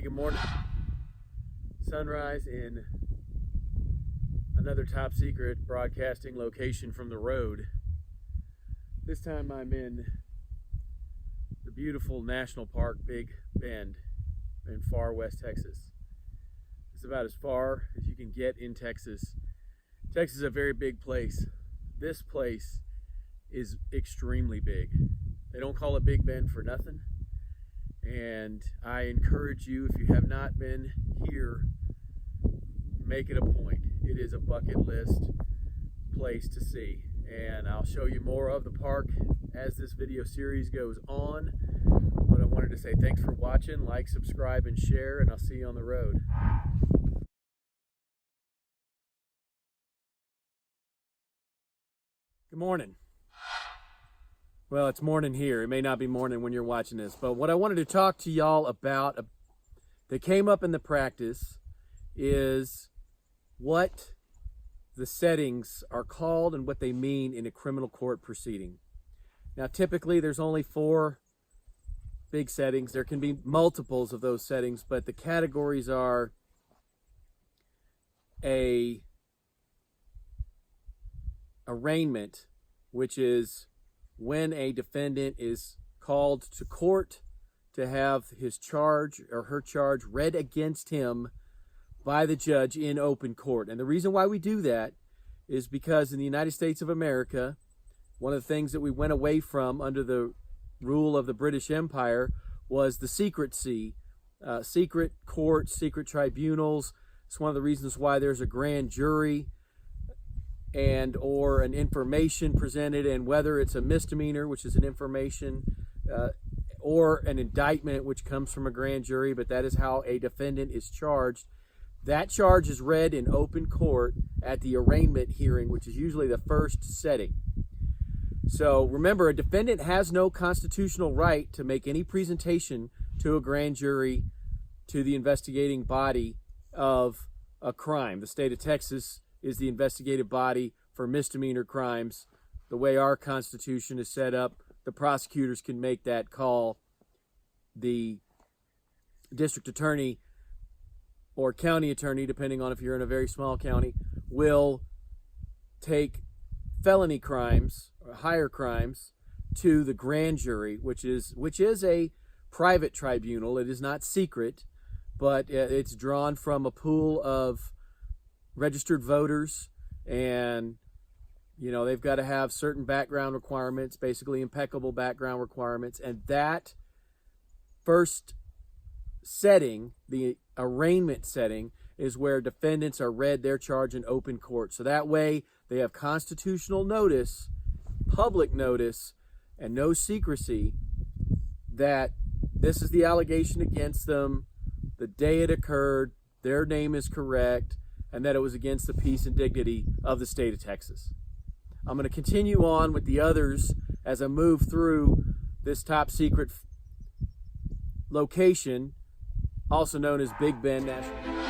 Good morning. Sunrise in another top secret broadcasting location from the road. This time I'm in the beautiful national park Big Bend in far west Texas. It's about as far as you can get in Texas. Texas is a very big place. This place is extremely big. They don't call it Big Bend for nothing. And I encourage you, if you have not been here, make it a point. It is a bucket list place to see. And I'll show you more of the park as this video series goes on. But I wanted to say thanks for watching. Like, subscribe, and share, and I'll see you on the road. Good morning. Well, it's morning here. It may not be morning when you're watching this, but what I wanted to talk to y'all about that came up in the practice is what the settings are called and what they mean in a criminal court proceeding. Now, typically there's only 4 big settings. There can be multiples of those settings, but the categories are a arraignment, which is when a defendant is called to court to have his charge or her charge read against him by the judge in open court. And the reason why we do that is because in the United States of America, one of the things that we went away from under the rule of the British Empire was the secrecy, secret courts, secret tribunals. It's one of the reasons why there's a grand jury and or an information presented, and whether it's a misdemeanor, which is an information, or an indictment, which comes from a grand jury, but that is how a defendant is charged. That charge is read in open court at the arraignment hearing, which is usually the first setting. So remember, a defendant has no constitutional right to make any presentation to a grand jury, to the investigating body of a crime. The state of Texas is the investigative body for misdemeanor crimes. The way our Constitution is set up, the prosecutors can make that call. The district attorney or county attorney, depending on if you're in a very small county, will take felony crimes or higher crimes to the grand jury, which is a private tribunal. It is not secret, but it's drawn from a pool of registered voters, and they've got to have certain background requirements, basically impeccable background requirements. And that first setting, the arraignment setting, is where defendants are read their charge in open court. So that way they have constitutional notice, public notice, and no secrecy that this is the allegation against them, the day it occurred, their name is correct, and that it was against the peace and dignity of the state of Texas. I'm going to continue on with the others as I move through this top secret location, also known as Big Bend National.